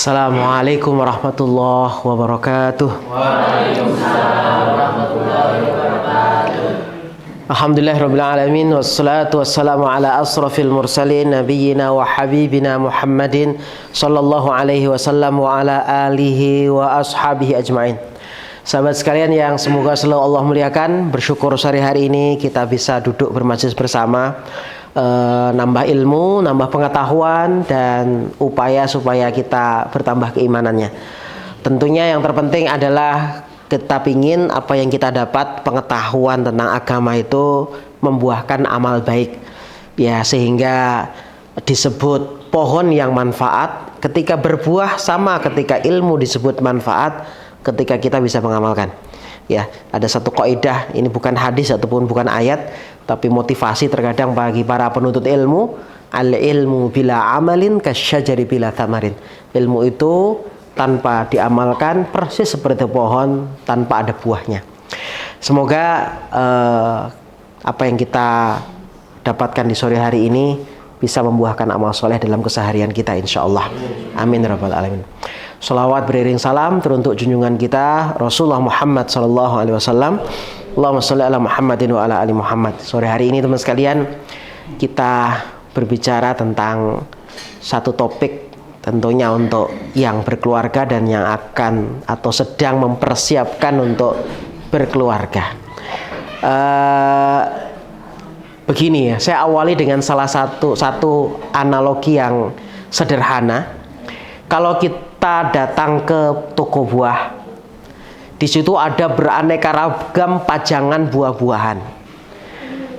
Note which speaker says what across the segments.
Speaker 1: Assalamualaikum warahmatullahi wabarakatuh.
Speaker 2: Waalaikumsalam warahmatullahi wabarakatuh.
Speaker 1: Alhamdulillahirabbil alamin wassalatu wassalamu ala asrafil mursalin nabiyyina wa habibina Muhammadin sallallahu alaihi wasallam wa ala alihi wa ashabihi ajmain. Sahabat sekalian yang semoga selalu Allah muliakan, bersyukur sore hari ini kita bisa duduk bermajlis bersama, nambah ilmu, nambah pengetahuan, dan upaya supaya kita bertambah keimanannya. Tentunya yang terpenting adalah kita pingin apa yang kita dapat pengetahuan tentang agama itu membuahkan amal baik, ya, sehingga disebut pohon yang manfaat ketika berbuah, sama ketika ilmu disebut manfaat ketika kita bisa mengamalkan. Ya, ada satu kaidah, ini bukan hadis ataupun bukan ayat, tapi motivasi terkadang bagi para penuntut ilmu. Al-ilmu bila amalin kasyajari bila thamarin. Ilmu itu tanpa diamalkan persis seperti pohon tanpa ada buahnya. Semoga apa yang kita dapatkan di sore hari ini bisa membuahkan amal soleh dalam keseharian kita, insyaallah. Amin rabbal alamin. Salawat beriring salam teruntuk junjungan kita Rasulullah Muhammad sallallahu alaihi wasallam. Allahumma shalli ala Muhammadin wa ala ali Muhammad. Sore hari ini teman sekalian, kita berbicara tentang satu topik tentunya untuk yang berkeluarga dan yang akan atau sedang mempersiapkan untuk berkeluarga. Begini ya, saya awali dengan salah satu analogi yang sederhana. Kalau kita datang ke toko buah, di situ ada beraneka ragam pajangan buah-buahan.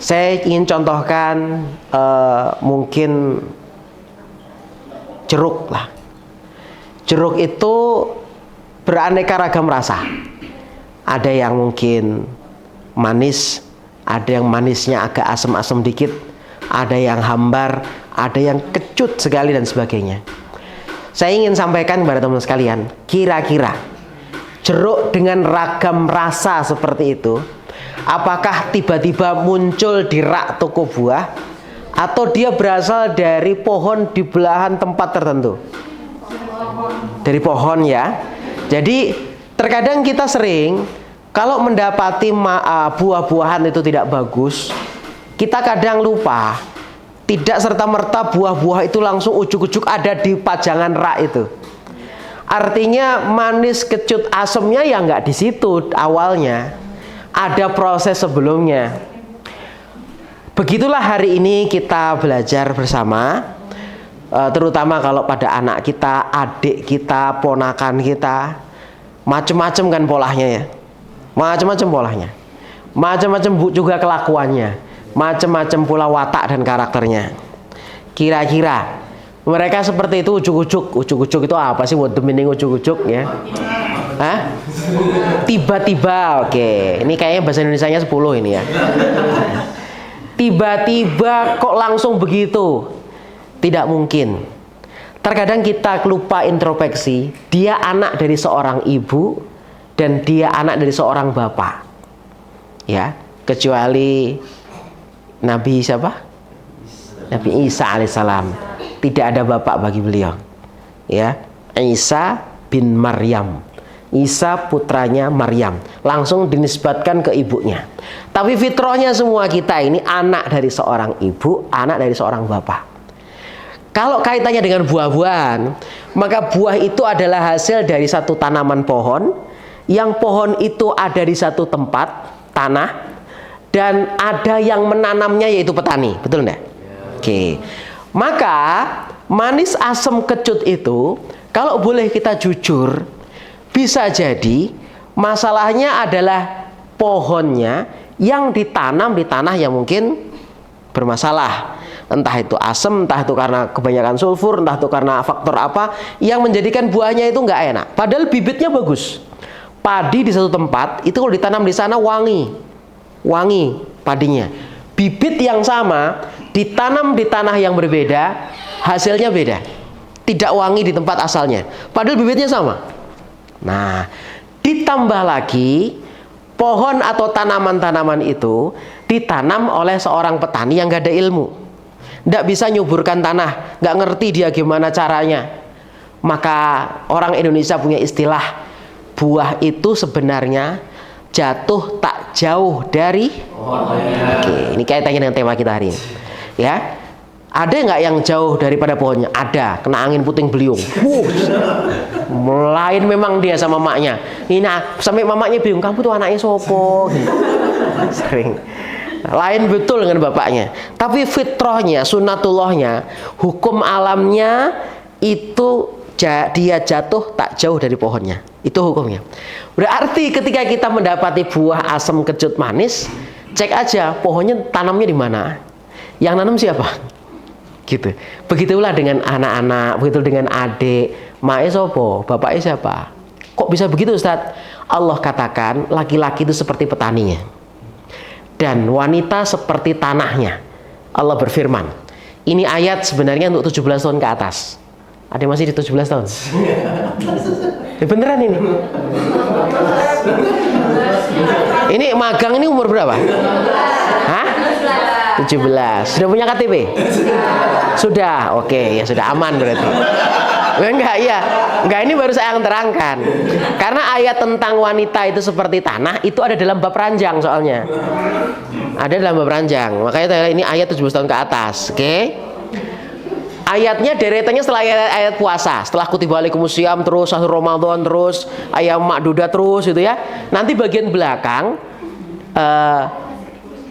Speaker 1: Saya ingin contohkan mungkin jeruk lah. Jeruk itu beraneka ragam rasa. Ada yang mungkin manis, ada yang manisnya agak asam-asam dikit, ada yang hambar, ada yang kecut sekali dan sebagainya. Saya ingin sampaikan kepada teman sekalian, kira-kira jeruk dengan ragam rasa seperti itu, apakah tiba-tiba muncul di rak toko buah, atau dia berasal dari pohon di belahan tempat tertentu? Dari pohon, ya. Jadi terkadang kita sering kalau mendapati buah-buahan itu tidak bagus, kita kadang lupa. Tidak serta-merta buah-buah itu langsung ujuk-ujuk ada di pajangan rak itu. Artinya manis, kecut, asamnya ya nggak di situ awalnya. Ada proses sebelumnya. Begitulah hari ini kita belajar bersama, terutama kalau pada anak kita, adik kita, ponakan kita. Macam-macam kan polanya ya. Macam-macam polanya. Macam-macam juga kelakuannya. Macam-macam pula watak dan karakternya. Kira-kira mereka seperti itu ujuk-ujuk. Ujuk-ujuk itu apa sih? What the meaning ujuk-ujuk ya? Hah? Tiba-tiba, oke. Ini kayaknya bahasa Indonesianya 10 ini ya. Tiba-tiba kok langsung begitu? Tidak mungkin. Terkadang kita lupa introspeksi. Dia anak dari seorang ibu dan dia anak dari seorang bapak. Ya, kecuali Nabi siapa? Nabi Isa alaihissalam. Tidak ada bapak bagi beliau. Ya, Isa bin Maryam. Isa putranya Maryam. Langsung dinisbatkan ke ibunya. Tapi fitrahnya semua kita ini anak dari seorang ibu, anak dari seorang bapak. Kalau kaitannya dengan buah-buahan, maka buah itu adalah hasil dari satu tanaman pohon, yang pohon itu ada di satu tempat tanah, dan ada yang menanamnya yaitu petani, betul enggak? Oke. Maka manis, asam, kecut itu kalau boleh kita jujur, bisa jadi masalahnya adalah pohonnya yang ditanam di tanah yang mungkin bermasalah. Entah itu asam, entah itu karena kebanyakan sulfur, entah itu karena faktor apa yang menjadikan buahnya itu nggak enak. Padahal bibitnya bagus. Padi di satu tempat itu kalau ditanam di sana wangi padinya. Bibit yang sama ditanam di tanah yang berbeda, hasilnya beda. Tidak wangi di tempat asalnya, padahal bibitnya sama. Nah, ditambah lagi pohon atau tanaman-tanaman itu ditanam oleh seorang petani yang gak ada ilmu, nggak bisa nyuburkan tanah, nggak ngerti dia gimana caranya. Maka orang Indonesia punya istilah, buah itu sebenarnya jatuh tak jauh dari pohonnya. Oke, ini kaitannya dengan tema kita hari ini. Ya, ada nggak yang jauh daripada pohonnya? Ada, kena angin puting beliung. Lain memang dia sama maknya. Ini sampai mamanya bingung, kamu tuh anaknya sopo? Sering. Lain betul dengan bapaknya. Tapi fitrahnya, sunnatullahnya, hukum alamnya itu dia jatuh tak jauh dari pohonnya. Itu hukumnya. Berarti ketika kita mendapati buah asam kecut manis, cek aja pohonnya tanamnya di mana. Yang nanam siapa? Gitu. Begitulah dengan anak-anak, begitu dengan adik. Mae sopo, bapaknya siapa? Kok bisa begitu, Ustaz? Allah katakan laki-laki itu seperti petaninya dan wanita seperti tanahnya. Allah berfirman. Ini ayat sebenarnya untuk 17 tahun ke atas. Ada yang masih di 17 tahun? Ya, beneran ini. Ini magang ini umur berapa? Hah? 17. Sudah punya KTP? Sudah. Oke, ya sudah aman berarti. Enggak, ya. Enggak, ini baru saya akan terangkan. Karena ayat tentang wanita itu seperti tanah itu ada dalam bab ranjang soalnya. Ada dalam bab ranjang. Makanya ini ayat 17 tahun ke atas. Oke. Ayatnya deretannya setelah ayat puasa, setelah kutiba alaikumusiyam, terus sahur Ramadan, terus ayam makduda, terus itu ya. Nanti bagian belakang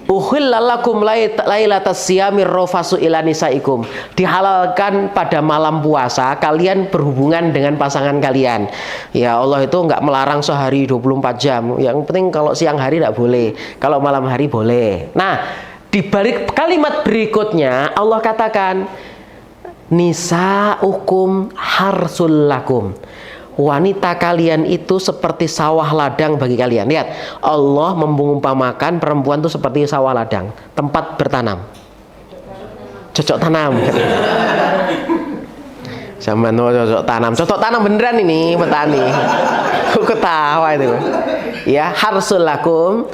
Speaker 1: uhillalakum lailatas siyamir rafasu ila nisaikum. Dihalalkan pada malam puasa kalian berhubungan dengan pasangan kalian. Ya Allah itu enggak melarang sehari 24 jam. Yang penting kalau siang hari enggak boleh, kalau malam hari boleh. Nah, di balik kalimat berikutnya Allah katakan nisaukum harsul lakum. Wanita kalian itu seperti sawah ladang bagi kalian. Lihat, Allah mengumpamakan perempuan itu seperti sawah ladang, tempat bertanam. Cocok tanam. Zaman cocok tanam. Cocok tanam beneran ini petani. Ketawa itu. Ya, harsul lakum.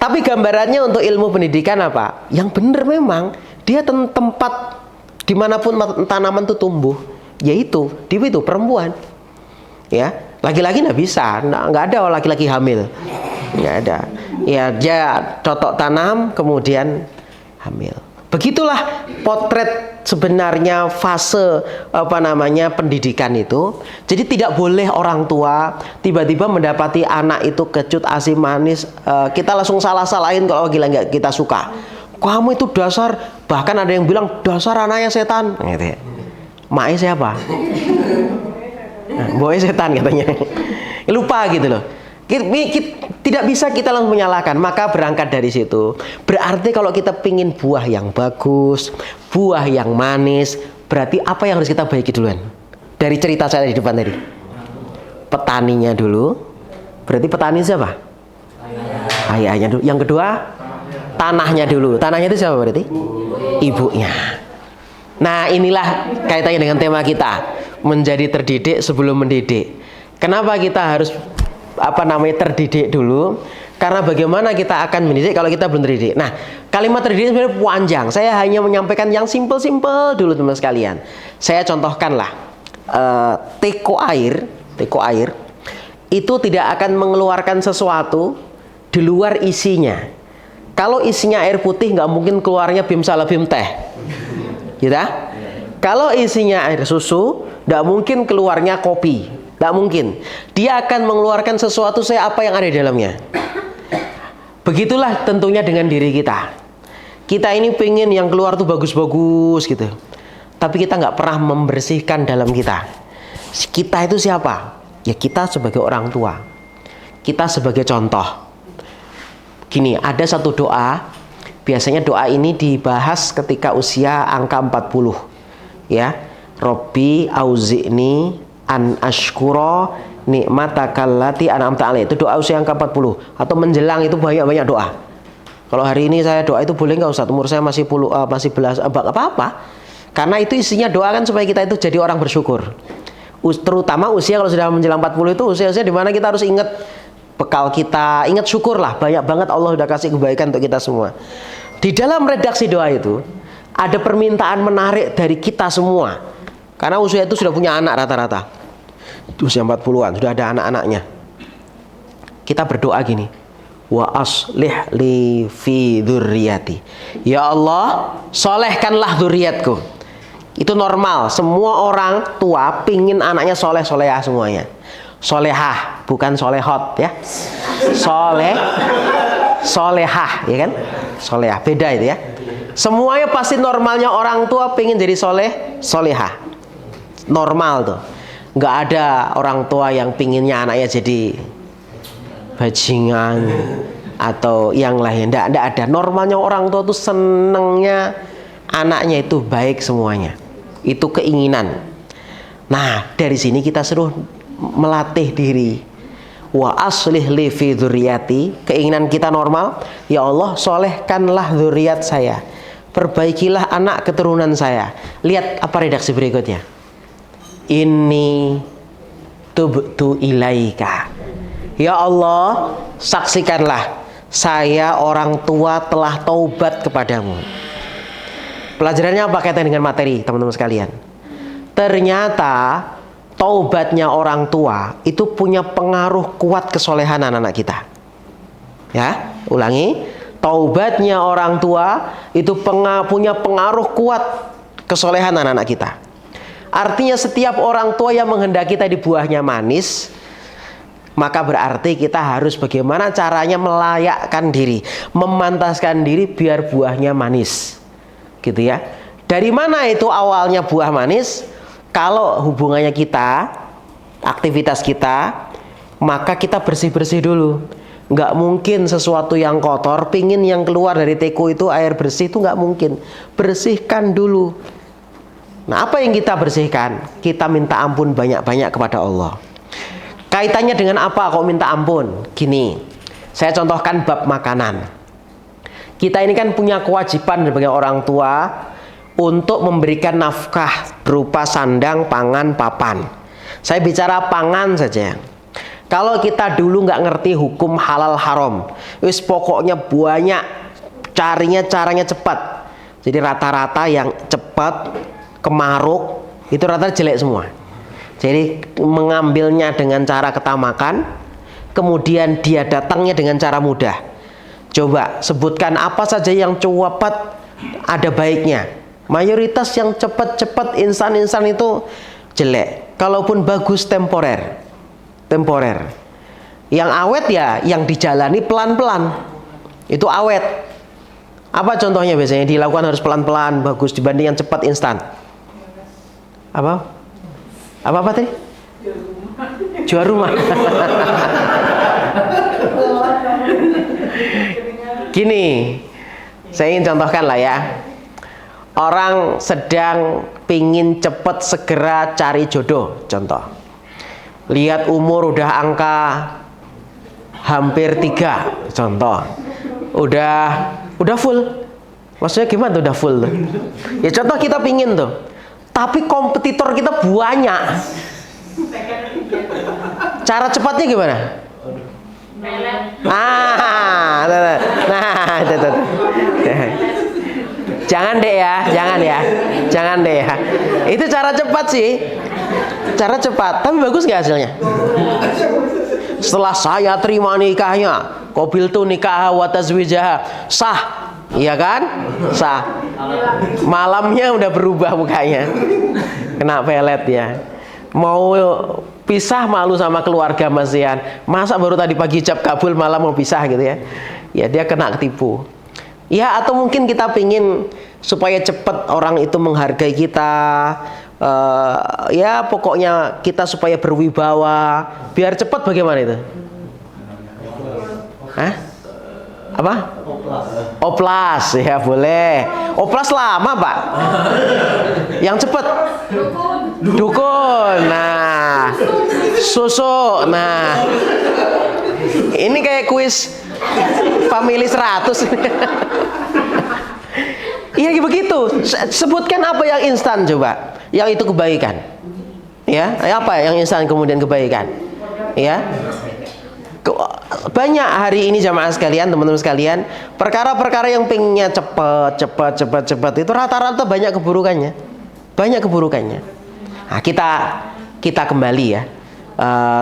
Speaker 1: Tapi gambarannya untuk ilmu pendidikan apa? Yang bener memang dia tempat dimanapun tanaman itu tumbuh, yaitu di itu perempuan. Ya, laki-laki nggak bisa, nggak ada laki-laki hamil, nggak ada. Ya, dia cocok tanam kemudian hamil. Begitulah potret sebenarnya fase pendidikan itu. Jadi tidak boleh orang tua tiba-tiba mendapati anak itu kecut asim manis, kita langsung salah-salahin kalau nggak kita suka. Kamu itu dasar, bahkan ada yang bilang dasar anaknya setan. Gitu ya. Mae siapa? Boy setan katanya. Lupa gitu loh. Tidak bisa kita langsung menyalahkan. Maka berangkat dari situ. Berarti kalau kita pingin buah yang bagus, buah yang manis, berarti apa yang harus kita baiki duluan? Dari cerita saya di depan tadi. Petaninya dulu. Berarti petani siapa? Ayahnya dulu. Yang kedua, tanahnya dulu. Tanahnya itu siapa berarti? Ibunya. Nah, inilah kaitannya dengan tema kita, menjadi terdidik sebelum mendidik. Kenapa kita harus terdidik dulu? Karena bagaimana kita akan mendidik kalau kita belum terdidik. Nah, kalimat terdidik sebenarnya panjang. Saya hanya menyampaikan yang simple-simple dulu teman sekalian. Saya contohkanlah teko air itu tidak akan mengeluarkan sesuatu di luar isinya. Kalau isinya air putih nggak mungkin keluarnya bim salabim teh, gitu. Kalau isinya air susu nggak mungkin keluarnya kopi, nggak mungkin. Dia akan mengeluarkan sesuatu apa yang ada di dalamnya. Begitulah tentunya dengan diri kita. Kita ini pengen yang keluar tuh bagus-bagus gitu, tapi kita nggak pernah membersihkan dalam kita. Kita itu siapa? Ya kita sebagai orang tua, kita sebagai contoh. Gini, ada satu doa, biasanya doa ini dibahas ketika usia angka 40. Ya, Robbi auzi'ni an ashkura nikmatakallati an'amta alaihi. Itu doa usia angka 40 atau menjelang itu banyak-banyak doa. Kalau hari ini saya doa itu boleh nggak Ustaz? Umur saya masih belas, apa-apa. Karena itu isinya doa kan supaya kita itu jadi orang bersyukur. Terutama usia kalau sudah menjelang 40 itu usia-usia di mana kita harus ingat bekal kita, ingat syukur lah, banyak banget Allah udah kasih kebaikan untuk kita semua. Di dalam redaksi doa itu ada permintaan menarik dari kita semua, karena usia itu sudah punya anak rata-rata. usia 40-an, sudah ada anak-anaknya. Kita berdoa gini, wa aslih li fi dzurriyyati. Ya Allah, solehkanlah dzurriatku. Itu normal, semua orang tua pingin anaknya soleh solehah semuanya. Solehah, bukan solehot ya. Solehah, ya kan? Solehah, beda itu ya. Semuanya pasti normalnya orang tua pingin jadi solehah. Normal tuh. Nggak ada orang tua yang pinginnya anaknya jadi bajingan atau yang lain. Nggak ada. Normalnya orang tua tuh senengnya anaknya itu baik semuanya. Itu keinginan. Nah, dari sini kita suruh melatih diri. Wa aslih li fi dzurriyyati. Keinginan kita normal, ya Allah, solehkanlah dzurriat saya. Perbaikilah anak keturunan saya. Lihat apa redaksi berikutnya. Inni tubtu ilaika. Ya Allah, saksikanlah saya orang tua telah taubat kepadamu. Pelajarannya apa kaitan dengan materi, teman-teman sekalian? Ternyata taubatnya orang tua itu punya pengaruh kuat kesolehan anak-anak kita. Ya, ulangi. Taubatnya orang tua itu punya pengaruh kuat kesolehan anak-anak kita. Artinya setiap orang tua yang menghendaki tadi buahnya manis, maka berarti kita harus bagaimana caranya melayakkan diri, memantaskan diri biar buahnya manis. Gitu ya. Dari mana itu awalnya buah manis? Kalau hubungannya kita, aktivitas kita, maka kita bersih-bersih dulu. Nggak mungkin sesuatu yang kotor, pingin yang keluar dari teko itu air bersih, itu nggak mungkin. Bersihkan dulu. Nah, apa yang kita bersihkan? Kita minta ampun banyak-banyak kepada Allah. Kaitannya dengan apa kok minta ampun? Gini, saya contohkan bab makanan. Kita ini kan punya kewajiban sebagai orang tua untuk memberikan nafkah berupa sandang, pangan, papan. Saya bicara pangan saja. Kalau kita dulu nggak ngerti hukum halal haram, wis pokoknya banyak, caranya cepat. Jadi rata-rata yang cepat, kemaruk, itu rata jelek semua. Jadi mengambilnya dengan cara ketamakan, kemudian dia datangnya dengan cara mudah. Coba sebutkan apa saja yang cepat ada baiknya. Mayoritas yang cepat-cepat instan-instan itu jelek. Kalaupun bagus temporer. Yang awet ya yang dijalani pelan-pelan. Itu awet. Apa contohnya biasanya dilakukan harus pelan-pelan bagus dibanding yang cepat instan? Apa tadi? Jual rumah. Gini, saya ingin contohkan lah ya. Orang sedang pingin cepat segera cari jodoh, contoh. Lihat umur udah angka hampir 3, contoh. Udah full. Maksudnya gimana tuh udah full tuh? Ya contoh kita pingin tuh. Tapi kompetitor kita banyak. Cara cepatnya gimana? Itu. Jangan deh ya. Itu cara cepat sih. Cara cepat, tapi bagus nggak hasilnya? Setelah saya terima nikahnya, qabiltu nikah wa tazwijaha, sah, iya kan? Sah. Malamnya udah berubah mukanya, kena pelet ya. Mau pisah malu sama keluarga masihan. Masa baru tadi pagi ijab kabul malam mau pisah gitu ya? Ya dia kena ketipu. Ya atau mungkin kita pingin supaya cepat orang itu menghargai kita. Ya pokoknya kita supaya berwibawa. Biar cepat bagaimana itu? Hah? Apa? Oplas ya boleh. Oplas lama pak. Yang cepat dukun. Nah susu. Nah ini kayak kuis family 100. Iya begitu. Sebutkan apa yang instan coba. Yang itu kebaikan. Ya, apa yang instan kemudian kebaikan? Ya. Banyak hari ini jamaah sekalian, teman-teman sekalian, perkara-perkara yang pengennya cepat itu rata-rata banyak keburukannya. Nah, kita kembali ya.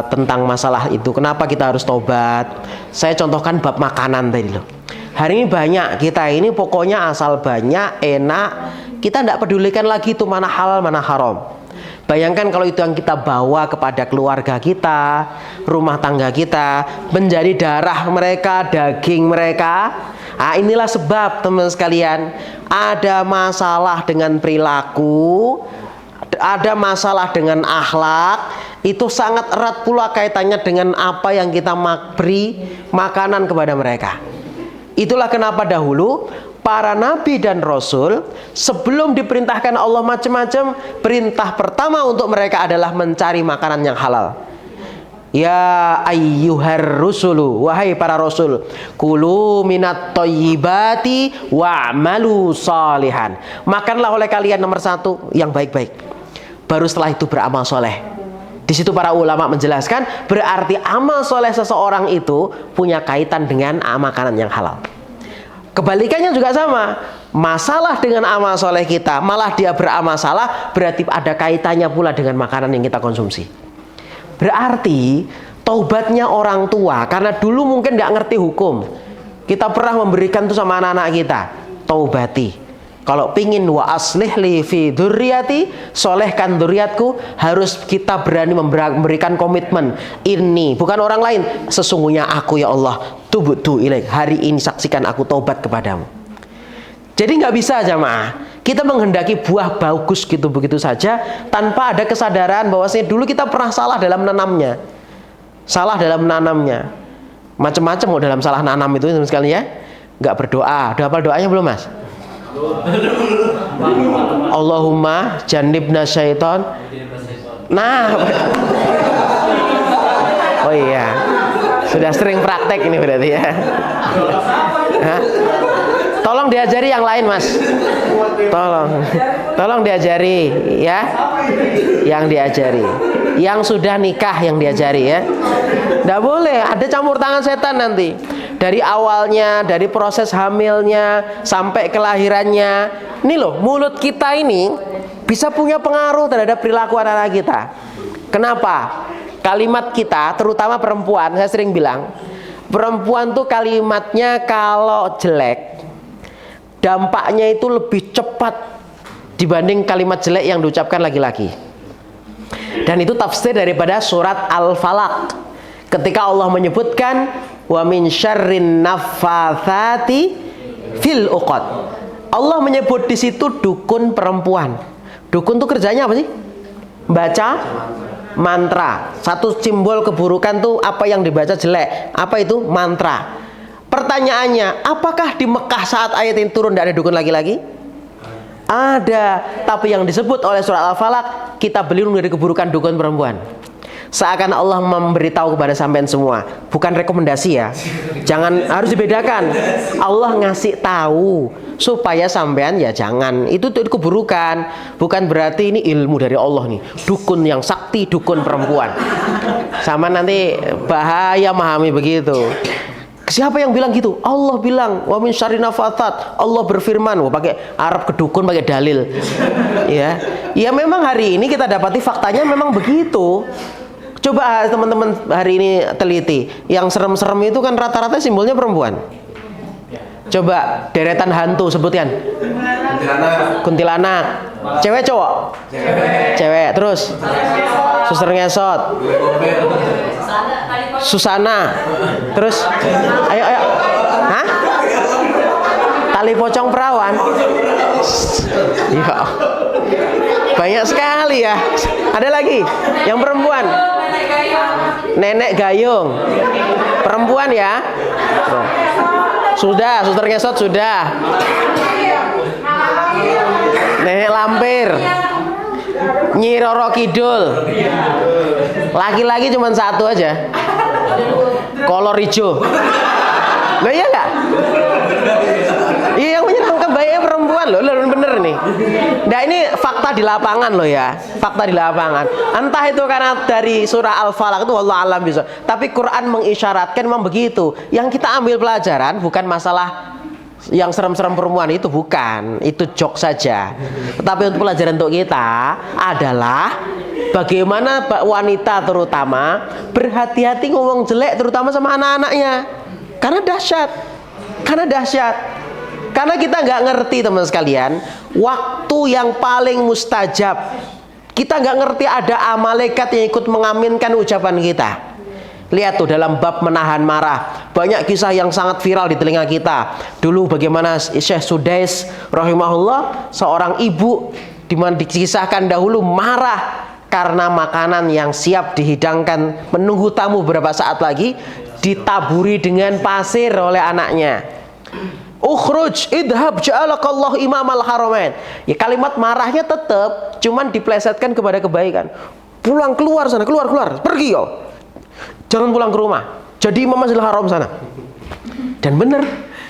Speaker 1: tentang masalah itu. Kenapa kita harus tobat? Saya contohkan bab makanan tadi loh. Hari ini banyak kita ini pokoknya asal banyak, enak, kita tidak pedulikan lagi itu mana halal, mana haram. Bayangkan kalau itu yang kita bawa kepada keluarga kita, rumah tangga kita, menjadi darah mereka, daging mereka. Nah, inilah sebab teman sekalian, ada masalah dengan perilaku, ada masalah dengan akhlak, itu sangat erat pula kaitannya dengan apa yang kita beri makanan kepada mereka. Itulah kenapa dahulu para nabi dan rasul sebelum diperintahkan Allah macam-macam, perintah pertama untuk mereka adalah mencari makanan yang halal. Ya ayyuhar rusulu, wahai para rasul, kulu minat thayyibati wa'malu salihan. Makanlah oleh kalian nomor satu yang baik-baik. Baru setelah itu beramal soleh. Di situ para ulama menjelaskan berarti amal soleh seseorang itu punya kaitan dengan makanan yang halal. Kebalikannya juga sama. Masalah dengan amal soleh kita, malah dia beramal salah, berarti ada kaitannya pula dengan makanan yang kita konsumsi. Berarti taubatnya orang tua, karena dulu mungkin nggak ngerti hukum, kita pernah memberikan itu sama anak-anak kita, taubati. Kalau pingin wa aslih li fi dzurriyyati, solehkan dzurriatku, harus kita berani memberikan komitmen. Ini bukan orang lain, sesungguhnya aku ya Allah, tubtu ilaik, hari ini saksikan aku taubat kepadamu. Jadi nggak bisa jamaah kita menghendaki buah bagus gitu begitu saja tanpa ada kesadaran bahwasanya dulu kita pernah salah dalam menanamnya. Salah dalam menanamnya. Macam-macam mau dalam salah nanam itu sekali ya. Nggak berdoa. Udah hafal doanya belum, Mas? Allahumma jannibna syaiton. Nah. Oh iya. Sudah sering praktek ini berarti ya. Hah? Tolong diajari yang lain, Mas. Tolong diajari ya. Yang diajari. Yang sudah nikah yang diajari ya. Nggak boleh ada campur tangan setan nanti. Dari awalnya, dari proses hamilnya sampai kelahirannya. Ini loh, mulut kita ini bisa punya pengaruh terhadap perilaku anak-anak kita. Kenapa? Kalimat kita, terutama perempuan, saya sering bilang, perempuan tuh kalimatnya kalau jelek, dampaknya itu lebih cepat dibanding kalimat jelek yang diucapkan laki-laki. Dan itu tafsir daripada surat Al-Falaq. Ketika Allah menyebutkan wa min syarrin naffatsati fil uqad. Allah menyebut di situ dukun perempuan. Dukun tuh kerjanya apa sih? Baca mantra. Satu simbol keburukan tuh apa yang dibaca jelek. Apa itu? Mantra. Pertanyaannya, apakah di Mekah saat ayat ini turun tidak ada dukun laki-laki? Ada, tapi yang disebut oleh surat Al-Falaq, kita berlindung dari keburukan dukun perempuan. Seakan Allah memberitahu kepada sampean semua, bukan rekomendasi ya. Jangan, harus dibedakan. Allah ngasih tahu supaya sampean ya jangan. Itu keburukan, bukan berarti ini ilmu dari Allah nih. Dukun yang sakti, dukun perempuan. Sama nanti bahaya memahami begitu. Siapa yang bilang gitu? Allah bilang, wa min syarri nafatsat. Allah berfirman, pakai Arab kedukun, pakai dalil. Ya. Ya memang hari ini kita dapati faktanya memang begitu. Coba teman-teman hari ini teliti. Yang serem-serem itu kan rata-rata simbolnya perempuan. Coba deretan hantu sebutkan. Kuntilanak. Cewek cowok? Cewek. Terus suster ngesot. Susana. Terus ayo. Hah? Tali pocong perawan. Ya. Banyak sekali ya. Ada lagi yang perempuan. Nenek gayung. Perempuan ya. Sudah, suster ngesot sudah. Nenek lampir. Nyi Roro Kidul. Laki-laki cuma satu aja. Kolor hijau. Loh iya enggak? Iya, yang menyenangkan baiknya perempuan loh, bener nih. Nah ini fakta di lapangan loh ya, fakta di lapangan. Entah itu karena dari surah Al-Falaq itu wallahu alam bisa. Tapi Quran mengisyaratkan memang begitu. Yang kita ambil pelajaran bukan masalah yang serem-serem perempuan itu, bukan, itu joke saja. Tetapi untuk pelajaran untuk kita adalah bagaimana wanita terutama berhati-hati ngomong jelek terutama sama anak-anaknya. Karena dahsyat. Karena kita nggak ngerti teman sekalian, waktu yang paling mustajab. Kita nggak ngerti ada malaikat yang ikut mengaminkan ucapan kita. Lihat tuh dalam bab menahan marah, banyak kisah yang sangat viral di telinga kita. Dulu bagaimana Syekh Sudais rahimahullah, seorang ibu dimana dikisahkan dahulu marah karena makanan yang siap dihidangkan menunggu tamu beberapa saat lagi ditaburi dengan pasir oleh anaknya. Ukhruj idhab ja'alakallahu imamal haramain. Ya, kalimat marahnya tetap, cuman diplesetkan kepada kebaikan. Pulang, keluar sana, keluar, pergi yo. Jangan pulang ke rumah. Jadi imam Masjidil Haram sana. Dan benar,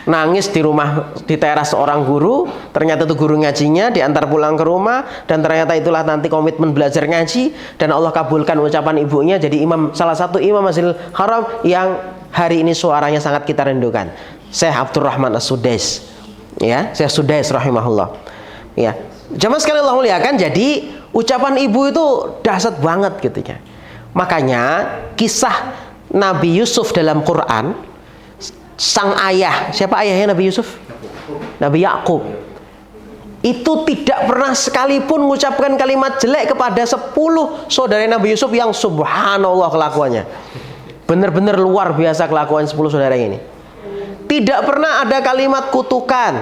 Speaker 1: nangis di rumah, di teras seorang guru. Ternyata itu guru ngajinya, diantar pulang ke rumah. Dan ternyata itulah nanti komitmen belajar ngaji. Dan Allah kabulkan ucapan ibunya. Jadi salah satu imam Masjidil Haram yang hari ini suaranya sangat kita rindukan, Syekh Abdurrahman As-Sudais. Ya, Syekh Sudais rahimahullah. Ya, jamaah sekalian Allah muliakan. Jadi ucapan ibu itu dahsyat banget gitu ya. Makanya kisah Nabi Yusuf dalam Quran, sang ayah, siapa ayahnya Nabi Yusuf? Nabi Yakub. Itu tidak pernah sekalipun mengucapkan kalimat jelek kepada 10 saudara Nabi Yusuf yang subhanallah kelakuannya. Benar-benar luar biasa kelakuan 10 saudara ini. Tidak pernah ada kalimat kutukan.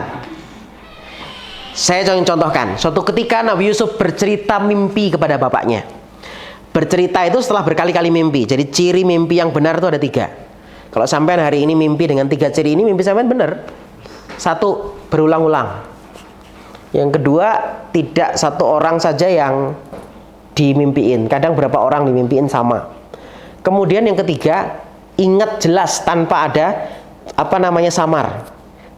Speaker 1: Saya contohkan, suatu ketika Nabi Yusuf bercerita mimpi kepada bapaknya. Bercerita itu setelah berkali-kali mimpi. Jadi ciri mimpi yang benar itu ada 3. Kalau sampean hari ini mimpi dengan 3 ciri ini, mimpi sampean benar. 1, berulang-ulang. Yang kedua, tidak satu orang saja yang dimimpiin. Kadang berapa orang dimimpiin sama. Kemudian yang ketiga, ingat jelas tanpa ada samar.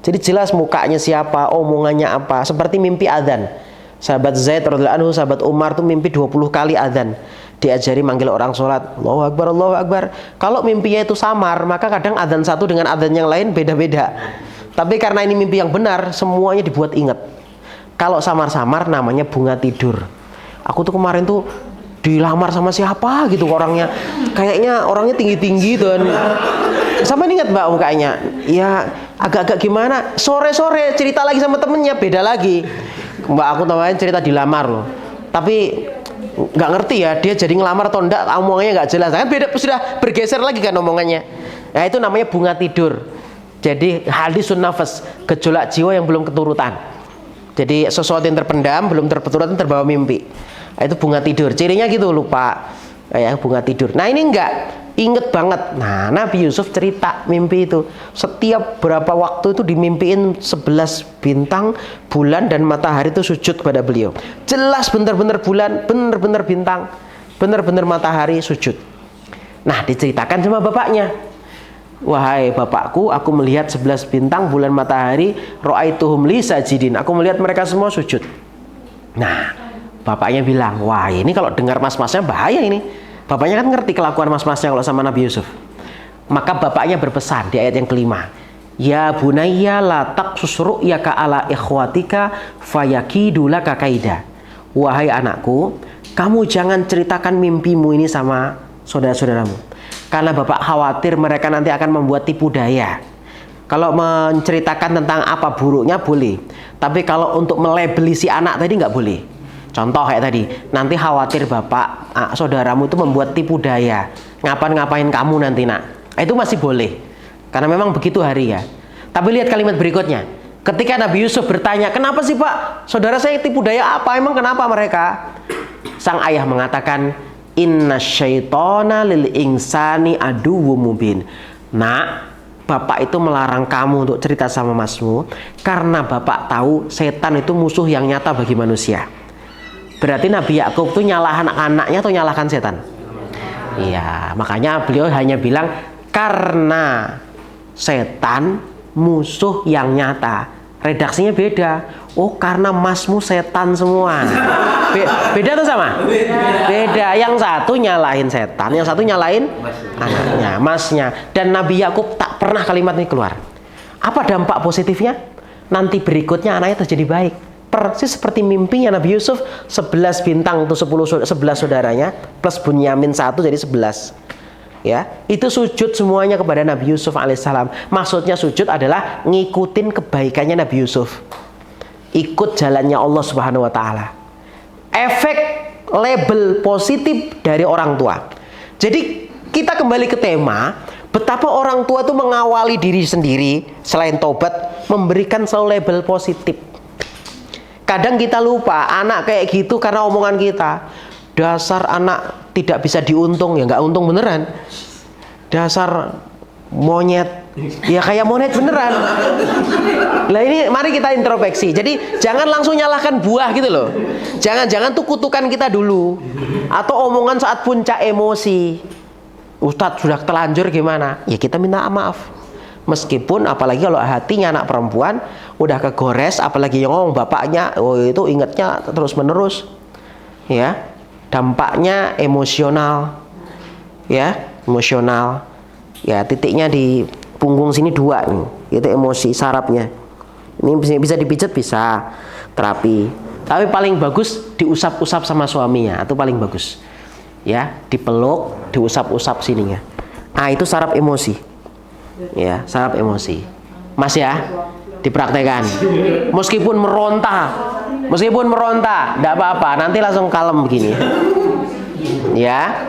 Speaker 1: Jadi jelas mukanya siapa, omongannya apa. Seperti mimpi adzan. Sahabat Zaid radhiyallahu anhu, sahabat Umar tuh mimpi 20 kali adzan. Diajari manggil orang sholat, Allahu Akbar, Allahu Akbar. Kalau mimpinya itu samar, maka kadang adzan satu dengan adzan yang lain beda-beda. Tapi karena ini mimpi yang benar, semuanya dibuat ingat. Kalau samar-samar namanya bunga tidur. Aku tuh kemarin tuh dilamar sama siapa gitu orangnya. Kayaknya orangnya tinggi-tinggi dan sampai ingat Mbak mukanya. Ya agak-agak gimana. Sore-sore cerita lagi sama temennya, beda lagi. Mbak aku kemarin cerita dilamar loh. Tapi nggak ngerti ya, dia jadi ngelamar atau enggak, omongannya nggak jelas. Kan beda, sudah bergeser lagi kan omongannya. Nah itu namanya bunga tidur. Jadi hadisun nafas, gejolak jiwa yang belum keturutan. Jadi sesuatu yang terpendam, belum terturutan, terbawa mimpi. Nah, itu bunga tidur. Cirinya gitu, lupa. Ya, bunga tidur. Nah ini enggak, inget banget. Nah Nabi Yusuf cerita mimpi itu. Setiap berapa waktu itu dimimpiin 11 bintang, bulan dan matahari itu sujud kepada beliau. Jelas benar-benar bulan, benar-benar bintang, benar-benar matahari sujud. Nah diceritakan sama bapaknya. Wahai bapakku, aku melihat 11 bintang, bulan, matahari, ra'aituhum li sajidin. Aku melihat mereka semua sujud. Nah, bapaknya bilang, wah ini kalau dengar mas-masnya bahaya ini. Bapaknya kan ngerti kelakuan mas-masnya kalau sama Nabi Yusuf. Maka bapaknya berpesan di ayat yang kelima. Ya bunayya la taqsus ru'yaka ala ikhwatika fayakidu laka kaida. Wahai anakku, kamu jangan ceritakan mimpimu ini sama saudara-saudaramu. Karena bapak khawatir mereka nanti akan membuat tipu daya. Kalau menceritakan tentang apa buruknya boleh, tapi kalau untuk melabeli si anak tadi nggak boleh. Contoh kayak tadi, nanti khawatir bapak saudaramu itu membuat tipu daya, ngapain kamu nanti nak. Itu masih boleh, karena memang begitu hari ya. Tapi lihat kalimat berikutnya. Ketika Nabi Yusuf bertanya, kenapa sih pak, saudara saya tipu daya apa? Emang kenapa mereka? Sang ayah mengatakan, inna syaitona lil insani aduwwum mubin. Nak, bapak itu melarang kamu untuk cerita sama masmu karena bapak tahu setan itu musuh yang nyata bagi manusia. Berarti Nabi Yakub itu nyalahan anaknya atau nyalahkan setan? Iya, makanya beliau hanya bilang karena setan musuh yang nyata. Redaksinya beda. Oh, karena masmu setan semua. Beda atau sama? Beda. Yang satu nyalahin setan, yang satu nyalahin anaknya, masnya. Dan Nabi Yakub tak pernah kalimat ini keluar. Apa dampak positifnya? Nanti berikutnya anaknya terjadi baik. persis seperti mimpinya Nabi Yusuf. 11 bintang itu 11 saudaranya plus Bunyamin 1 jadi 11. Ya, itu sujud semuanya kepada Nabi Yusuf alaihissalam. Maksudnya sujud adalah ngikutin kebaikannya Nabi Yusuf, ikut jalannya Allah Subhanahu wa taala. Efek label positif dari orang tua. Jadi kita kembali ke tema, betapa orang tua itu mengawali diri sendiri selain tobat, memberikan selalu label positif. Kadang kita lupa anak kayak gitu karena omongan kita. Dasar anak tidak bisa diuntung, ya nggak untung beneran. Dasar monyet, ya kayak monyet beneran. Nah ini mari kita introspeksi. Jadi jangan langsung nyalahkan buah gitu loh. Jangan tuh kutukan kita dulu. Atau omongan saat puncak emosi. Ustadz sudah telanjur gimana? Ya kita minta maaf. Meskipun apalagi kalau hatinya anak perempuan udah kegores, apalagi yang ngomong bapaknya, oh itu ingatnya terus menerus. Ya, dampaknya emosional. Ya, emosional. Ya, titiknya di punggung sini 2 nih. Itu emosi sarafnya. Ini bisa dipijat, bisa terapi. Tapi paling bagus diusap-usap sama suaminya, itu paling bagus. Ya, dipeluk, diusap-usap sininya. Ah, itu saraf emosi. Ya, saraf emosi. Mas ya, dipraktekkan. Meskipun meronta, enggak apa-apa, nanti langsung kalem begini. Ya.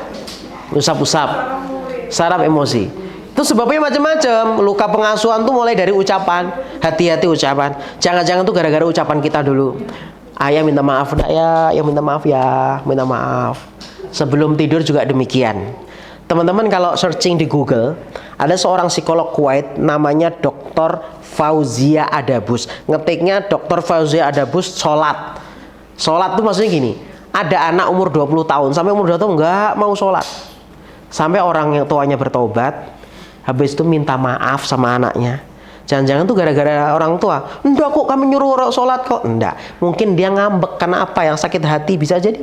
Speaker 1: Usap-usap saraf emosi. Itu sebabnya macam-macam. Luka pengasuhan tuh mulai dari ucapan. Hati-hati ucapan. Jangan-jangan tuh gara-gara ucapan kita dulu. Ayah minta maaf enggak ya? Ya minta maaf ya, minta maaf. Sebelum tidur juga demikian. Teman-teman kalau searching di Google, ada seorang psikolog Kuwait namanya Dr. Fauzia Adabus. Ngetiknya Dr. Fauzia Adabus sholat. Sholat tuh maksudnya gini, ada anak umur 20 tahun sampai umur 20 tahun nggak mau sholat. Sampai orang yang tuanya bertobat, habis itu minta maaf sama anaknya. Jangan-jangan tuh gara-gara orang tua. Enggak kok, kami nyuruh orang sholat kok. Enggak, mungkin dia ngambek karena apa, yang sakit hati bisa jadi.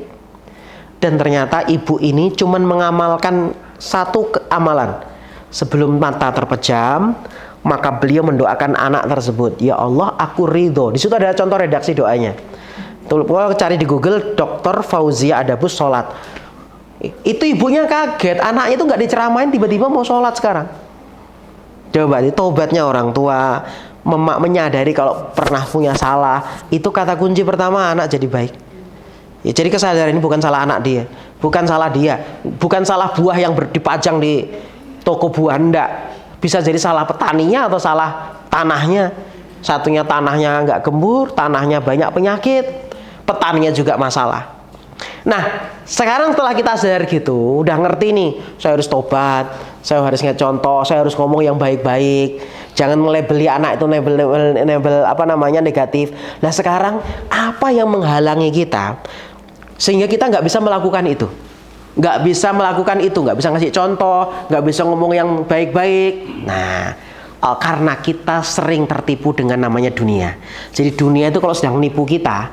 Speaker 1: Dan ternyata ibu ini cuman mengamalkan satu amalan. Sebelum mata terpejam, maka beliau mendoakan anak tersebut. Ya Allah, aku ridho. Di situ ada contoh redaksi doanya. Kalau cari di Google, Dr. Fauzia Adabus sholat. Itu ibunya kaget, anaknya itu nggak diceramain, tiba-tiba mau sholat sekarang. Coba, itu tobatnya orang tua, menyadari kalau pernah punya salah. Itu kata kunci pertama anak jadi baik. Ya, jadi kesadaran ini bukan salah anak dia, bukan salah dia, bukan salah buah yang dipajang di toko buah, enggak. Bisa jadi salah petaninya atau salah tanahnya. Satunya tanahnya nggak gembur, tanahnya banyak penyakit, petaninya juga masalah. Nah, sekarang setelah kita sadar gitu, udah ngerti nih, saya harus tobat, saya harus ngecontoh, saya harus ngomong yang baik-baik, jangan melabeli anak itu label apa namanya negatif. Nah, sekarang apa yang menghalangi kita sehingga kita nggak bisa melakukan itu? Nggak bisa melakukan itu, nggak bisa ngasih contoh, nggak bisa ngomong yang baik-baik. Nah, karena kita sering tertipu dengan namanya dunia. Jadi dunia itu kalau sedang nipu kita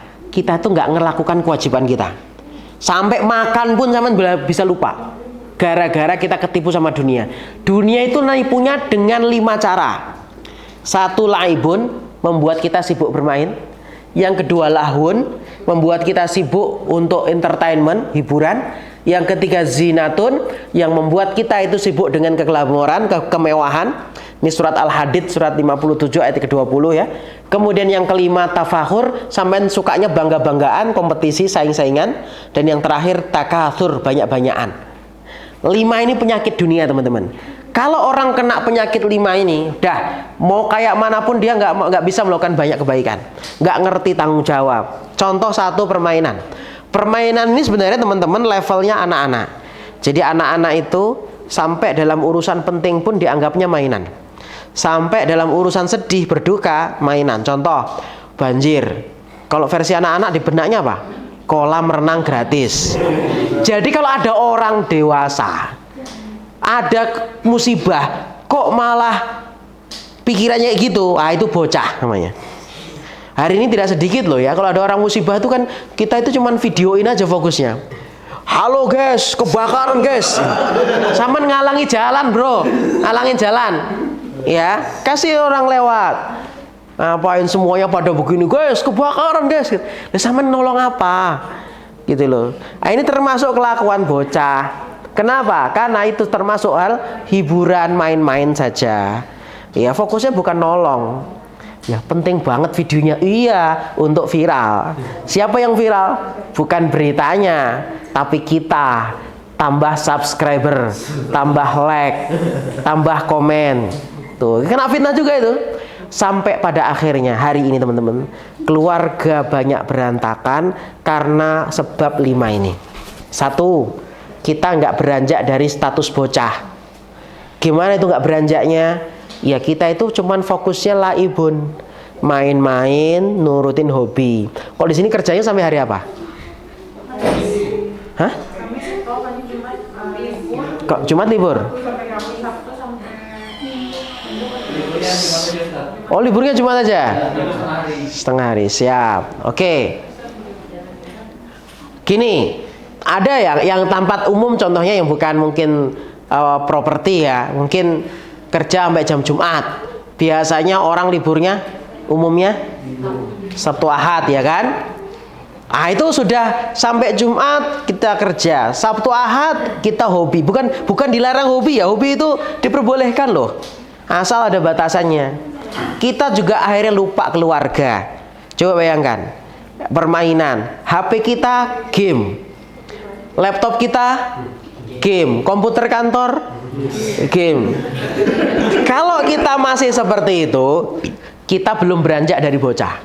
Speaker 1: tuh nggak ngelakukan kewajiban kita. Sampai makan pun sama bisa lupa. Gara-gara kita ketipu sama dunia. Dunia itu nipunya dengan 5 cara. 1, laibun, membuat kita sibuk bermain. Yang kedua, lahun, membuat kita sibuk untuk entertainment, hiburan. Yang ketiga, zinatun, yang membuat kita itu sibuk dengan keglamoran, kemewahan. Ini surat Al-Hadid, surat 57 ayat ke-20 ya. Kemudian yang kelima, tafakhur, sampean sukanya bangga-banggaan, kompetisi, saing-saingan. Dan yang terakhir, takatsur, banyak-banyakan. 5 ini penyakit dunia, teman-teman. Kalau orang kena penyakit 5 ini, dah mau kayak manapun dia nggak bisa melakukan banyak kebaikan, nggak ngerti tanggung jawab. Contoh 1, permainan. Permainan ini sebenarnya teman-teman levelnya anak-anak. Jadi anak-anak itu sampai dalam urusan penting pun dianggapnya mainan. Sampai dalam urusan sedih, berduka, mainan. Contoh, banjir. Kalau versi anak-anak di benaknya apa? Kolam renang gratis. Jadi kalau ada orang dewasa, ada musibah, kok malah pikirannya gitu, itu bocah namanya. Hari ini tidak sedikit loh ya, kalau ada orang musibah itu kan kita itu cuman videoin aja fokusnya. Halo guys, kebakaran guys. Sama ngalangi jalan bro, ngalangin jalan. Ya, kasih orang lewat. Ngapain semuanya pada begini, guys, kebakaran guys. Lah sampean nolong apa? Gitu loh. Nah, ini termasuk kelakuan bocah. Kenapa? Karena itu termasuk hal hiburan, main-main saja. Ya, fokusnya bukan nolong. Ya, penting banget videonya. Iya, untuk viral. Siapa yang viral? Bukan beritanya, tapi kita. Tambah subscriber, tambah like, tambah komen. Tuh, kena fitnah juga itu. Sampai pada akhirnya hari ini teman-teman, keluarga banyak berantakan karena sebab 5 ini. 1, kita nggak beranjak dari status bocah. Gimana itu nggak beranjaknya? Ya kita itu cuman fokusnya laibun, main-main, nurutin hobi. Kalau di sini kerjanya sampai hari apa? Hah? Kok Jumat libur? Oh, liburnya Jumat aja? Setengah hari, siap. Oke. Gini, ada yang tempat umum contohnya yang bukan mungkin properti ya, mungkin kerja sampai jam Jumat. Biasanya orang liburnya umumnya Sabtu Ahad ya kan? Ah itu sudah sampai Jumat kita kerja, Sabtu Ahad kita hobi. Bukan dilarang hobi ya, hobi itu diperbolehkan loh. Asal ada batasannya. Kita juga akhirnya lupa keluarga. Coba bayangkan, permainan, HP kita game, laptop kita game, komputer kantor game. Kalau kita masih seperti itu, kita belum beranjak dari bocah.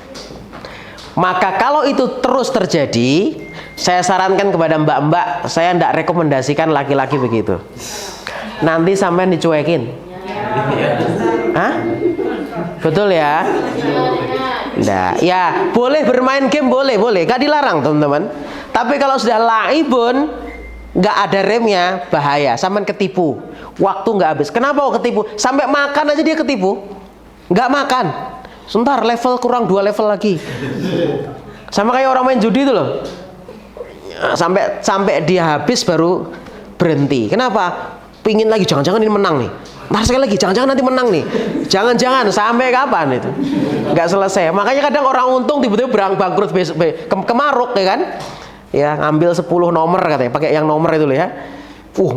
Speaker 1: Maka kalau itu terus terjadi, saya sarankan kepada mbak-mbak, saya tidak rekomendasikan laki-laki begitu. Nanti sampean dicuekin. Hah? Betul ya? Nah, ya boleh bermain game, boleh, gak dilarang teman-teman. Tapi kalau sudah laibun, nggak ada remnya, bahaya. Sampean ketipu, waktu nggak habis. Kenapa kok ketipu? Sampai makan aja dia ketipu, nggak makan. Sebentar, level kurang 2 level lagi. Sama kayak orang main judi itu loh. Sampai dia habis baru berhenti. Kenapa? Pingin lagi, jangan-jangan ini menang nih. Ntar sekali lagi, jangan-jangan nanti menang nih. Jangan-jangan sampai kapan itu? Nggak selesai. Makanya kadang orang untung tiba-tiba bangkrut kemaruk ya kan? Ya ngambil 10 nomor katanya, pakai yang nomor itu loh ya.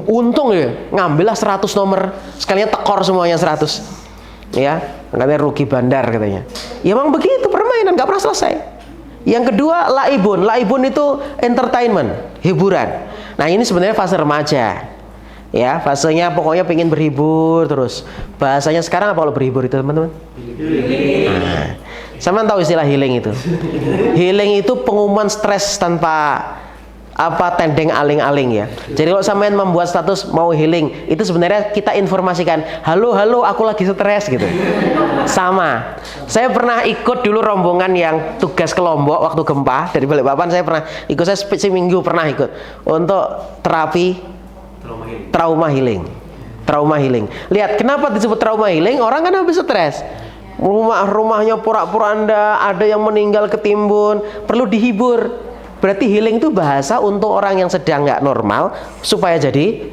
Speaker 1: Untung ya, ngambillah 100 nomor, sekalian tekor semuanya 100. Ya, katanya rugi bandar katanya. Ya emang begitu permainan, nggak pernah selesai. Yang kedua laibun itu entertainment, hiburan. Nah ini sebenarnya fase remaja. Ya, fasenya pokoknya pengen berhibur terus. Bahasanya sekarang apa kalau berhibur itu teman-teman? Nah, sama tahu istilah healing itu? Healing itu pengumuman stres tanpa tendeng aling-aling ya. Jadi kalau sampean membuat status mau healing, itu sebenarnya kita informasikan, halo aku lagi stres gitu. Sama. Saya pernah ikut dulu rombongan yang tugas ke Lombok waktu gempa dari Balikpapan. Saya pernah ikut, saya seminggu pernah ikut untuk terapi trauma healing. Lihat kenapa disebut trauma healing? Orang kan habis stres. Rumahnya porak-poranda, ada yang meninggal ketimbun, perlu dihibur. Berarti healing itu bahasa untuk orang yang sedang nggak normal supaya jadi.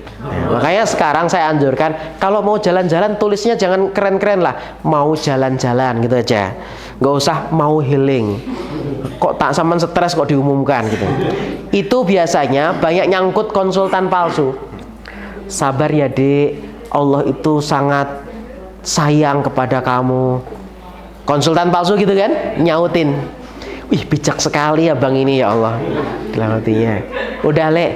Speaker 1: Makanya sekarang saya anjurkan kalau mau jalan-jalan tulisnya jangan keren-keren lah, mau jalan-jalan gitu aja. Nggak usah mau healing. Kok tak saman stres kok diumumkan gitu. Itu biasanya banyak nyangkut konsultan palsu. Sabar ya dek, Allah itu sangat sayang kepada kamu. Konsultan palsu gitu kan, nyautin. Wih bijak sekali ya bang ini ya Allah. Dalam hatinya, udah lek,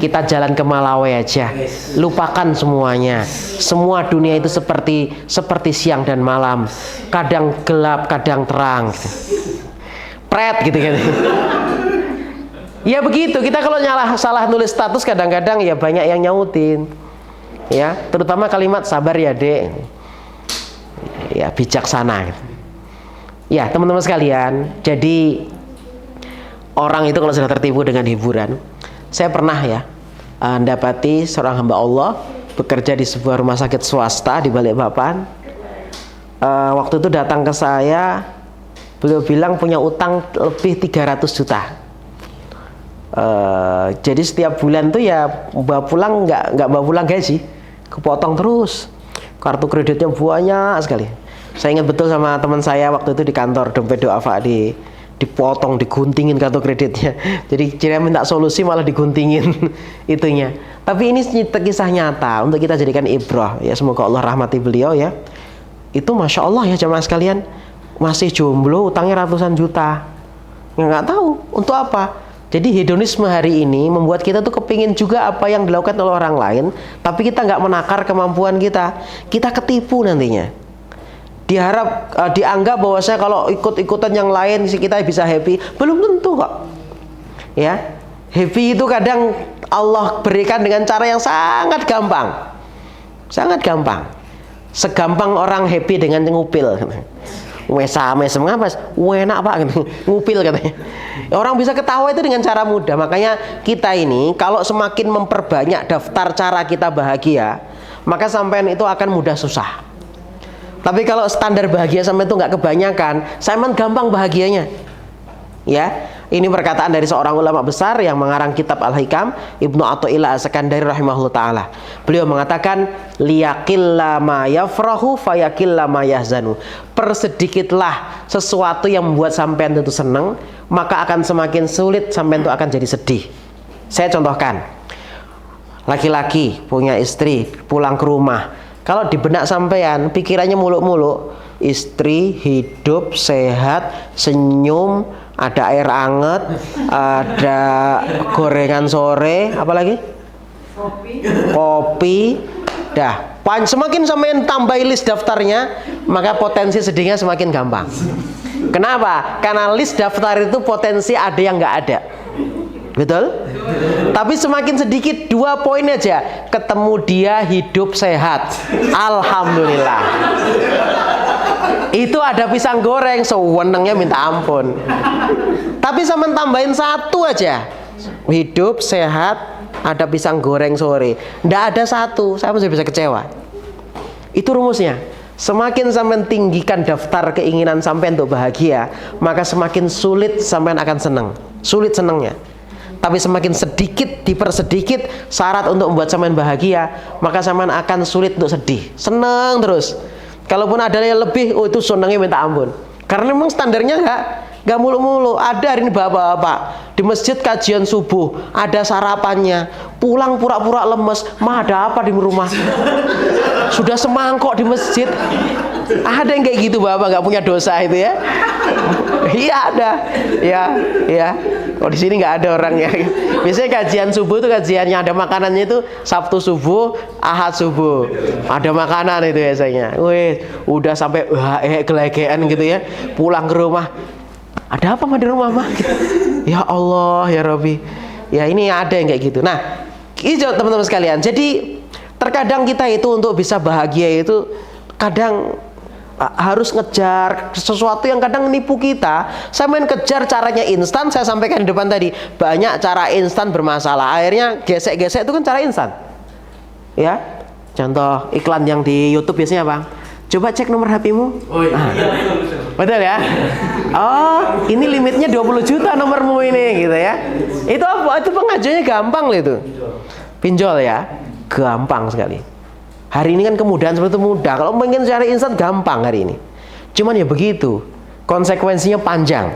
Speaker 1: kita jalan ke Malawi aja. Lupakan semuanya. Semua dunia itu seperti siang dan malam. Kadang gelap, kadang terang. Gitu. Pret gitu kan. Ya begitu, kita kalau salah nulis status kadang-kadang ya banyak yang nyautin. Ya, terutama kalimat sabar ya dek. Ya, bijaksana gitu. Ya, teman-teman sekalian, jadi orang itu kalau sudah tertipu dengan hiburan, saya pernah ya mendapati seorang hamba Allah bekerja di sebuah rumah sakit swasta di Balikpapan. Waktu itu datang ke saya, beliau bilang punya utang lebih 300 juta. Jadi setiap bulan tuh ya bawa pulang nggak bawa pulang gaji, kepotong terus, kartu kreditnya banyak sekali. Saya ingat betul sama teman saya waktu itu di kantor dompet duafa dipotong, diguntingin kartu kreditnya. Jadi dia minta solusi malah diguntingin itunya. Tapi ini kisah nyata untuk kita jadikan ibrah ya, semoga Allah rahmati beliau ya. Itu masya Allah ya jamaah sekalian, masih jomblo, utangnya ratusan juta. Nggak tahu untuk apa. Jadi hedonisme hari ini membuat kita tuh kepingin juga apa yang dilakukan oleh orang lain, tapi kita nggak menakar kemampuan kita. Kita ketipu nantinya. Dianggap bahwa saya kalau ikut-ikutan yang lain kita bisa happy. Belum tentu kok. Ya, happy itu kadang Allah berikan dengan cara yang sangat gampang. Sangat gampang. Segampang orang happy dengan ngupil. Mesem ngapa? Enak Pak gitu. Ngupil katanya. Orang bisa ketawa itu dengan cara mudah. Makanya kita ini kalau semakin memperbanyak daftar cara kita bahagia, maka sampean itu akan mudah susah. Tapi kalau standar bahagia sampai itu nggak kebanyakan, sampean gampang bahagianya. Ya, ini perkataan dari seorang ulama besar yang mengarang kitab Al-Hikam, Ibnu Athaillah As-Sakandari rahimahullah taala. Beliau mengatakan, liyaqilla ma yafrahu fayaqilla ma yahzanu. Persedikitlah sesuatu yang membuat sampean itu senang, maka akan semakin sulit sampean itu akan jadi sedih. Saya contohkan. Laki-laki punya istri, pulang ke rumah. Kalau di benak sampean pikirannya muluk-muluk, istri hidup sehat, senyum, ada air anget, ada gorengan sore, apalagi? Kopi. Dah, semakin sampean tambah list daftarnya, maka potensi sedihnya semakin gampang. Kenapa? Karena list daftar itu potensi ada yang nggak ada. Betul? Tapi semakin sedikit 2 poin aja, ketemu dia hidup sehat, alhamdulillah. Itu ada pisang goreng, sewenangnya minta ampun. Tapi sama tambahin 1 aja, hidup sehat, ada pisang goreng sore. Nggak ada 1, saya masih bisa kecewa. Itu rumusnya. Semakin sampean tinggikan daftar keinginan sampean untuk bahagia, maka semakin sulit sampean akan senang. Sulit senangnya. Tapi semakin sedikit dipersedikit syarat untuk membuat sampean bahagia, maka sampean akan sulit untuk sedih. Senang terus. Kalaupun ada yang lebih, oh itu senangnya minta ampun. Karena memang standarnya nggak mulu-mulu. Ada hari ini bapak-bapak di masjid kajian subuh, ada sarapannya, pulang pura-pura lemes. Mah ada apa di rumah? Sudah semangkok di masjid. Ada yang kayak gitu bapak, nggak punya dosa itu ya? Iya ada, ya. Kalau di sini nggak ada orangnya. Biasanya kajian subuh itu kajiannya ada makanannya itu Sabtu subuh, Ahad subuh. Ada makanan itu biasanya. Wih, udah sampai gelegean gitu ya. Pulang ke rumah, ada apa mah di rumah mah? Ya Allah, ya Rabbi. Ya ini ada yang kayak gitu. Nah, hijau teman-teman sekalian. Jadi terkadang kita itu untuk bisa bahagia itu kadang harus ngejar sesuatu yang kadang menipu kita. Saya main kejar caranya instan, saya sampaikan di depan tadi, banyak cara instan bermasalah. Akhirnya gesek-gesek itu kan cara instan. Ya, contoh iklan yang di YouTube biasanya Bang, coba cek nomor HP-mu. Oh iya. Betul ya? Oh, ini limitnya 20 juta nomormu ini gitu ya. Itu apa? Itu pengajuannya gampang loh itu. Pinjol ya, gampang sekali. Hari ini kan kemudahan seperti itu mudah. Kalau pengen cari instan gampang hari ini. Cuman ya begitu. Konsekuensinya panjang.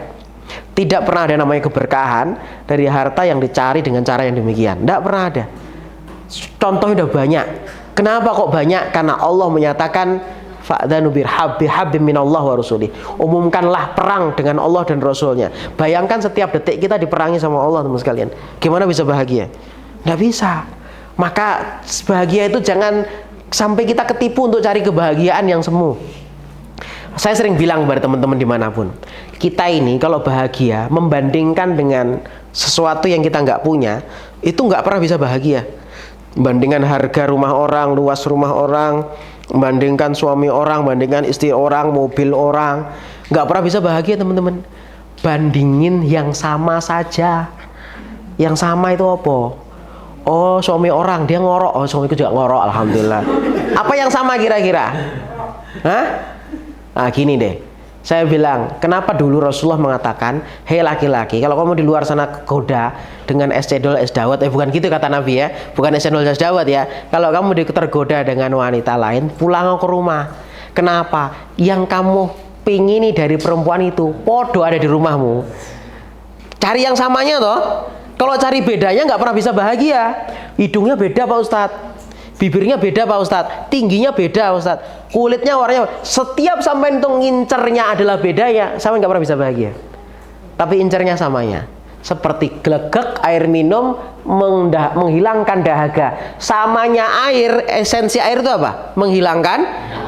Speaker 1: Tidak pernah ada namanya keberkahan dari harta yang dicari dengan cara yang demikian. Tidak pernah ada. Contohnya udah banyak. Kenapa kok banyak? Karena Allah menyatakan fa'dhanu bihabbin minallah wa rasulih. Umumkanlah perang dengan Allah dan Rasulnya. Bayangkan setiap detik kita diperangi sama Allah teman sekalian. Gimana bisa bahagia? Tidak bisa. Maka bahagia itu jangan sampai kita ketipu untuk cari kebahagiaan yang semu. Saya sering bilang kepada teman-teman dimanapun, kita ini kalau bahagia membandingkan dengan sesuatu yang kita nggak punya, itu nggak pernah bisa bahagia. Bandingkan harga rumah orang, luas rumah orang, bandingkan suami orang, bandingkan istri orang, mobil orang, nggak pernah bisa bahagia teman-teman. Bandingin yang sama saja. Yang sama itu apa? Oh, suami orang dia ngorok. Oh, suamiku juga ngorok, alhamdulillah. Apa yang sama kira-kira? Hah? Nah, gini deh. Saya bilang, kenapa dulu Rasulullah mengatakan, hei laki-laki, kalau kamu di luar sana goda dengan es cendol, es dawet, bukan gitu kata Nabi ya, bukan es cendol, es dawet ya. Kalau kamu tergoda dengan wanita lain, pulang ke rumah. Kenapa? Yang kamu pingini dari perempuan itu podo ada di rumahmu. Cari yang samanya toh. Kalau cari bedanya nggak pernah bisa bahagia. Hidungnya beda Pak Ustadz, bibirnya beda Pak Ustadz, tingginya beda Pak Ustadz, kulitnya warnanya. Setiap sampai itu ngincernya adalah bedanya, sampai nggak pernah bisa bahagia. Tapi incernya samanya. Seperti glegek air minum menghilangkan dahaga. Samanya air, esensi air itu apa? Menghilangkan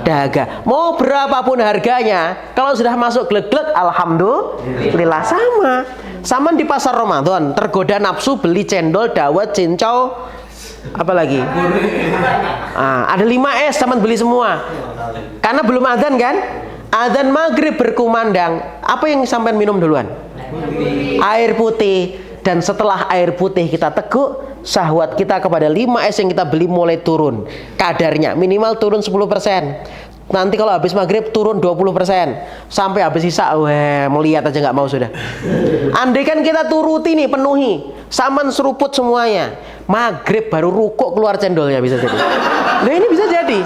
Speaker 1: dahaga. Mau berapapun harganya, kalau sudah masuk glegek, alhamdulillah sama. Sama di pasar Ramadan, tergoda nafsu beli cendol, dawet, cincau, apa lagi? Ada 5 es, sama beli semua. Karena belum adzan kan? Adzan maghrib berkumandang. Apa yang sampai minum duluan? Air putih. Dan setelah air putih kita teguk, syahwat kita kepada 5 es yang kita beli mulai turun kadarnya, minimal turun 10%. Nanti kalau habis maghrib turun 20%. Sampai habis sisa, melihat aja nggak mau sudah. Andai kan kita turuti nih, penuhi, saman seruput semuanya, maghrib baru rukuk keluar cendolnya bisa jadi. Nah ini bisa jadi.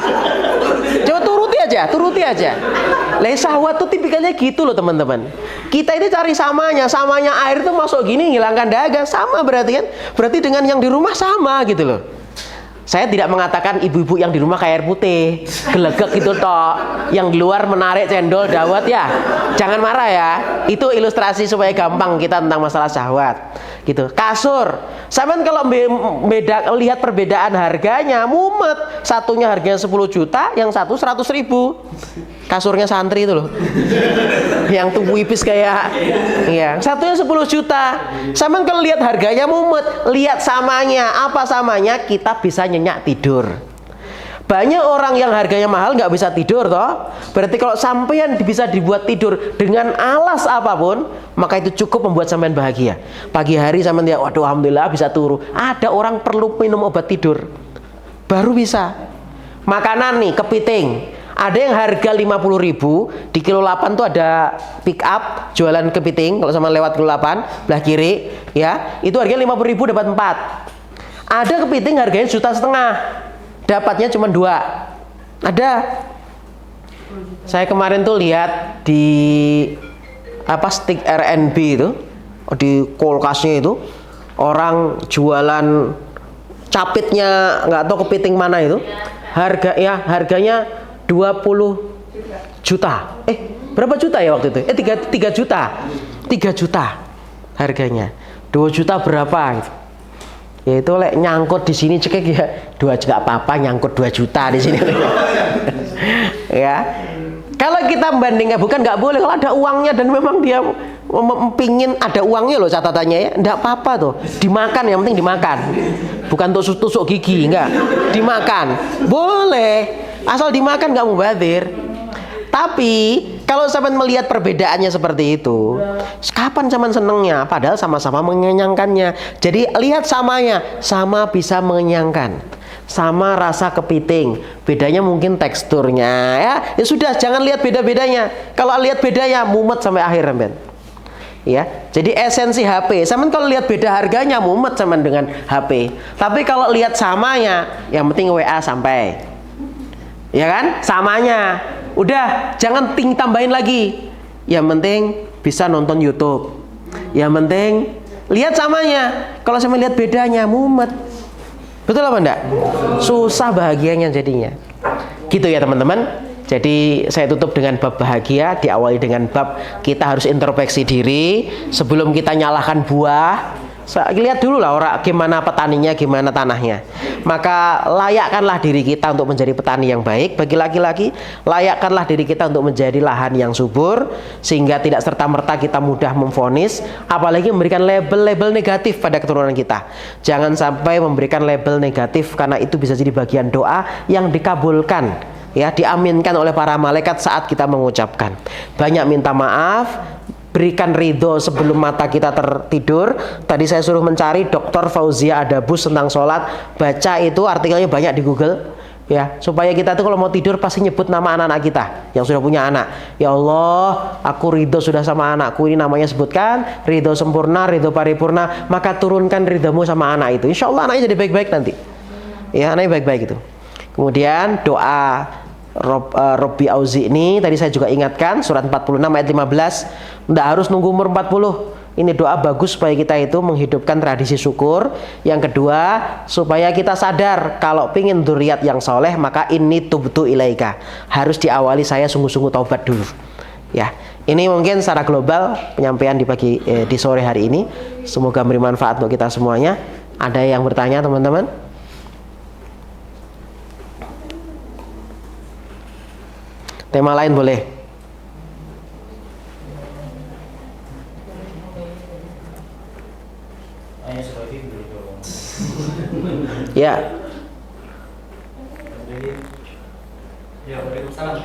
Speaker 1: Coba turuti aja. Lah syahwat tuh tipikalnya gitu loh teman-teman. Kita ini cari samanya air tuh masuk gini hilangkan dahaga, sama berarti kan? Berarti dengan yang di rumah sama gitu loh. Saya tidak mengatakan ibu-ibu yang di rumah kayak air putih, gelegek gitu toh, yang di luar menarik cendol, dawet ya. Jangan marah ya. Itu ilustrasi supaya gampang kita tentang masalah syahwat. Gitu. Kasur. Sampean kalau lihat perbedaan harganya, mumet. Satunya harganya 10 juta, yang satu 100.000. Kasurnya santri itu loh. Yang tuh wipis kayak ya, satunya 10 juta. Sampean kalau lihat harganya mumet, lihat samanya. Apa samanya? Kita bisa nyenyak tidur. Banyak orang yang harganya mahal nggak bisa tidur toh. Berarti kalau sampean bisa dibuat tidur dengan alas apapun, maka itu cukup membuat sampean bahagia. Pagi hari sampean dia, waduh alhamdulillah bisa turu. Ada orang perlu minum obat tidur baru bisa. Makanan nih, kepiting. Ada yang harga 50.000, di kilo 8 tuh ada pick up jualan kepiting. Kalau sama lewat kilo 8 belah kiri ya, itu harganya 50.000 dapat 4. Ada kepiting harganya 1,5 juta, dapatnya cuma 2. Ada. Saya kemarin tuh lihat di stick R&B itu, di kulkasnya itu orang jualan capitnya, nggak tahu kepiting mana itu, harganya 20 juta. Berapa juta ya waktu itu? 3 juta. 3 juta harganya. 2 juta berapa gitu. Ya itu nyangkut di sini cekek ya 2 juta apa-apa, nyangkut 2 juta di sini. Ya. Kalau kita bandingkan, bukan nggak boleh, kalau ada uangnya dan memang dia pingin ada uangnya loh, catatannya ya, nggak apa-apa tuh, dimakan, yang penting dimakan, bukan tusuk gigi, enggak, dimakan, boleh, asal dimakan nggak mubazir. Tapi kalau sampean melihat perbedaannya seperti itu, kapan sampean senengnya? Padahal sama-sama mengenyangkannya. Jadi lihat samanya, sama bisa mengenyangkan. Sama rasa kepiting, bedanya mungkin teksturnya ya. Ya sudah, jangan lihat beda-bedanya. Kalau lihat bedanya mumet sampai akhir sampean. Ya, jadi esensi HP. Sampean kalau lihat beda harganya mumet sampean dengan HP. Tapi kalau lihat samanya, yang penting WA sampai. Ya kan? Samanya. Udah, jangan tambahin lagi. Yang penting bisa nonton YouTube. Yang penting lihat samanya. Kalau sampean lihat bedanya mumet. Betul apa enggak? Susah bahagianya jadinya. Gitu ya teman-teman. Jadi saya tutup dengan bab bahagia, diawali dengan bab kita harus introspeksi diri sebelum kita nyalahkan buah. Lihat dulu lah orang gimana petaninya, gimana tanahnya. Maka layakkanlah diri kita untuk menjadi petani yang baik. Bagi laki-laki, layakkanlah diri kita untuk menjadi lahan yang subur, sehingga tidak serta-merta kita mudah memvonis, apalagi memberikan label-label negatif pada keturunan kita. Jangan sampai memberikan label negatif, karena itu bisa jadi bagian doa yang dikabulkan, ya, diaminkan oleh para malaikat saat kita mengucapkan. Banyak minta maaf. Berikan ridho sebelum mata kita tertidur. Tadi saya suruh mencari Dr. Fauzia Adabus tentang sholat. Baca itu artikelnya banyak di Google, ya, supaya kita tuh kalau mau tidur pasti nyebut nama anak-anak kita yang sudah punya anak. Ya Allah, aku ridho sudah sama anakku, ini namanya sebutkan, ridho sempurna, ridho paripurna, maka turunkan ridhomu sama anak itu. Insya Allah anaknya jadi baik-baik nanti. Ya, anaknya baik-baik itu. Kemudian doa Robbi Auzi'ni. Tadi saya juga ingatkan surat 46 ayat 15. Tidak harus nunggu umur 40. Ini doa bagus supaya kita itu menghidupkan tradisi syukur. Yang kedua, supaya kita sadar kalau pingin dzurriat yang soleh, maka ini tubtu ilaika. Harus diawali saya sungguh-sungguh taubat dulu. Ya, ini mungkin secara global penyampaian di sore hari ini. Semoga memberi manfaat untuk kita semuanya. Ada yang bertanya, teman-teman? Tema lain boleh. Ya.
Speaker 3: Ya, Waalaikumsalam.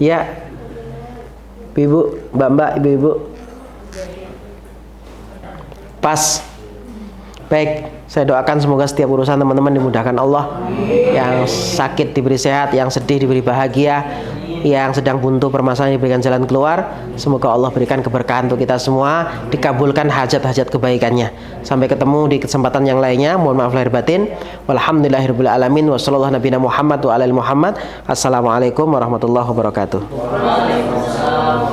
Speaker 1: Ya. Ibu, Mbak-mbak, ibu-ibu. Pas. Baik, saya doakan semoga setiap urusan teman-teman dimudahkan Allah. Yang sakit diberi sehat, yang sedih diberi bahagia, yang sedang buntu permasalahan diberikan jalan keluar. Semoga Allah berikan keberkahan untuk kita semua, dikabulkan hajat-hajat kebaikannya. Sampai ketemu di kesempatan yang lainnya. Mohon maaf lahir batin. Walhamdulillahirabbil alamin. Wassallallahu nabiyana Muhammad wa ala ali Muhammad. Assalamualaikum warahmatullahi wabarakatuh.
Speaker 2: Waalaikumsalam.